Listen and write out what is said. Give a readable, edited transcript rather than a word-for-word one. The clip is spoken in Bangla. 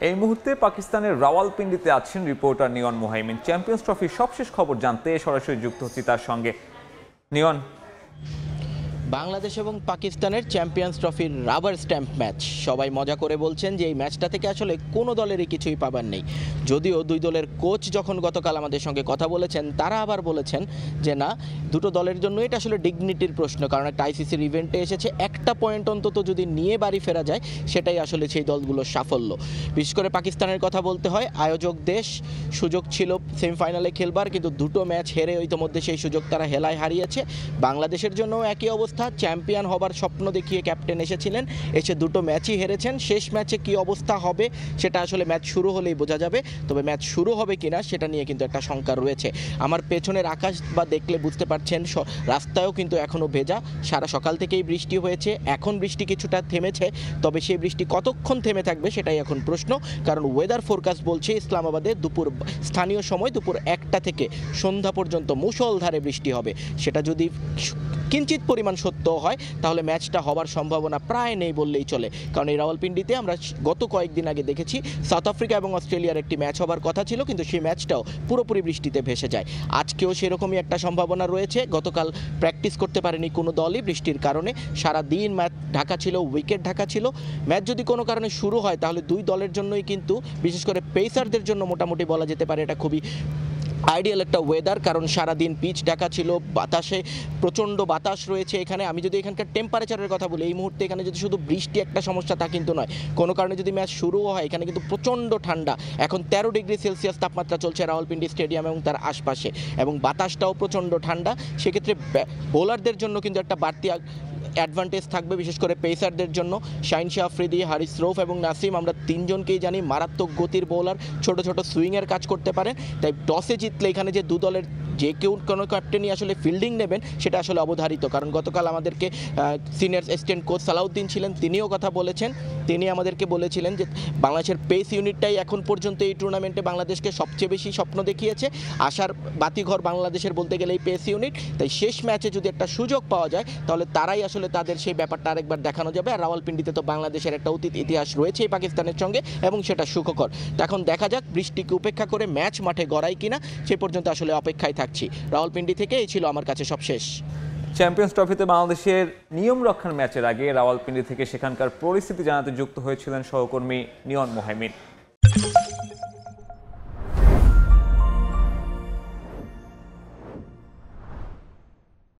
এই মুহূর্তে পাকিস্তানের রাওয়ালপিন্ডিতে আছেন রিপোর্টার নিয়ন মোহাইমিন। চ্যাম্পিয়ন্স ট্রফির সবশেষ খবর জানতে সরাসরি যুক্ত হচ্ছি তার সঙ্গে। নিয়ন, বাংলাদেশ এবং পাকিস্তানের চ্যাম্পিয়ন্স ট্রফির রাবার স্ট্যাম্প ম্যাচ। সবাই মজা করে বলছেন যে এই ম্যাচটা থেকে আসলে কোনো দলেরই কিছুই পাবার নেই। যদিও দুই দলের কোচ যখন গতকাল আমাদের সঙ্গে কথা বলেছেন, তারা আবার বলেছেন যে না, দুটো দলের জন্য এটা আসলে ডিগনিটির প্রশ্ন, কারণ একটা আইসিসির ইভেন্টে এসেছে, একটা পয়েন্ট অন্তত যদি নিয়ে বাড়ি ফেরা যায় সেটাই আসলে সেই দলগুলোর সাফল্য। বিশেষ করে পাকিস্তানের কথা বলতে হয়, আয়োজক দেশ, সুযোগ ছিল সেমিফাইনালে খেলবার, কিন্তু দুটো ম্যাচ হেরে ইতিমধ্যে সেই সুযোগ তারা হেলায় হারিয়েছে। বাংলাদেশের জন্য একই অবস্থা, চ্যাম্পিয়ন হবার স্বপ্ন দেখিয়ে ক্যাপ্টেন এসেছিলেন, এসে দুটো ম্যাচই হেরেছেন। শেষ ম্যাচে কি অবস্থা হবে সেটা আসলে ম্যাচ শুরু হলেই বোঝা যাবে, তবে ম্যাচ শুরু হবে কিনা সেটা নিয়ে কিন্তু একটা শঙ্কা রয়েছে। আমার পেছনের আকাশ বা দেখলে বুঝতে পারছেন, রাস্তায়ও কিন্তু এখনও ভেজা, সারা সকাল থেকেই বৃষ্টি হয়েছে। এখন বৃষ্টি কিছুটা থেমেছে, তবে সেই বৃষ্টি কতক্ষণ থেমে থাকবে সেটাই এখন প্রশ্ন, কারণ ওয়েদার ফোরকাস্ট বলছে ইসলামাবাদে দুপুর স্থানীয় সময় দুপুর 1টা থেকে সন্ধ্যা পর্যন্ত মুষলধারে বৃষ্টি হবে। সেটা যদি কিঞ্চিত পরিমাণ সত্য হয় তাহলে ম্যাচটা হবার সম্ভাবনা প্রায় নেই বললেই চলে, কারণ এই রাওয়ালপিন্ডিতে আমরা গত কয়েকদিন আগে দেখেছি সাউথ আফ্রিকা এবং অস্ট্রেলিয়ার একটি ম্যাচ হবার কথা ছিল, কিন্তু সেই ম্যাচটাও পুরোপুরি বৃষ্টিতে ভেসে যায়। আজকেও সেরকমই একটা সম্ভাবনা রয়েছে। গতকাল প্র্যাকটিস করতে পারেনি কোনো দলই বৃষ্টির কারণে, সারা দিন ম্যাচ ঢাকা ছিল, উইকেট ঢাকা ছিল। ম্যাচ যদি কোনো কারণে শুরু হয় তাহলে দুই দলের জন্যই কিন্তু, বিশেষ করে পেসারদের জন্য মোটামুটি বলা যেতে পারে এটা খুবই আইডিয়াল একটা ওয়েদার, কারণ সারাদিন পিচ ঢাকা ছিল, বাতাসে প্রচণ্ড বাতাস রয়েছে এখানে। আমি যদি এখানকার টেম্পারেচারের কথা বলি, এই মুহূর্তে এখানে যদি শুধু বৃষ্টি একটা সমস্যা তা কিন্তু নয়, কোনো কারণে যদি ম্যাচ শুরু হয় এখানে কিন্তু প্রচণ্ড ঠান্ডা। এখন 13 ডিগ্রি সেলসিয়াস তাপমাত্রা চলছে রাওয়ালপিন্ডি স্টেডিয়াম এবং তার আশপাশে, এবং বাতাসটাও প্রচণ্ড ঠান্ডা। সেক্ষেত্রে বোলারদের জন্য কিন্তু একটা বাড়তি অ্যাডভান্টেজ থাকবে, বিশেষ করে পেসারদের জন্য। শাহিন শাহ আফ্রিদি, হারিস রৌফ এবং নাসিম, আমরা তিনজনকেই জানি মারাত্মক গতির বোলার, ছোট ছোট সুইংয়ের কাজ করতে পারেন। তাই টসে জিতলে এখানে যে দু দলের যে কেউ কোনো ক্যাপ্টেনই আসলে ফিল্ডিং নেবেন সেটা আসলে অবধারিত, কারণ গতকাল আমাদেরকে সিনিয়র অ্যাসিস্ট্যান্ট কোচ সালাউদ্দিন ছিলেন, তিনিও কথা বলেছেন। তিনি আমাদেরকে বলেছিলেন যে বাংলাদেশের পেস ইউনিটটাই এখন পর্যন্ত এই টুর্নামেন্টে বাংলাদেশকে সবচেয়ে বেশি স্বপ্ন দেখিয়েছে। আশার বাতিঘর বাংলাদেশের বলতে গেলে এই পেস ইউনিট। তাই শেষ ম্যাচে যদি একটা সুযোগ পাওয়া যায় তাহলে তারাই আসলে তাদের সেই ব্যাপারটা আরেকবার দেখানো যাবে। আর রাওয়ালপিন্ডিতে তো বাংলাদেশের একটা অতীত ইতিহাস রয়েছে এই পাকিস্তানের সঙ্গে, এবং সেটা সুখকর। তো এখন দেখা যাক বৃষ্টিকে উপেক্ষা করে ম্যাচ মাঠে গড়ায় কিনা, সে পর্যন্ত আসলে অপেক্ষায় থাকছি। রাওয়ালপিন্ডি থেকে এই ছিল আমার কাছে সবশেষ। চ্যাম্পিয়ন্স ট্রফিতে বাংলাদেশের নিয়ম রক্ষার ম্যাচের আগে রাওয়ালপিন্ডি থেকে সেখানকার পরিস্থিতি জানাতে যুক্ত হয়েছিলেন সহকর্মী নিয়ন মোহাইমিন।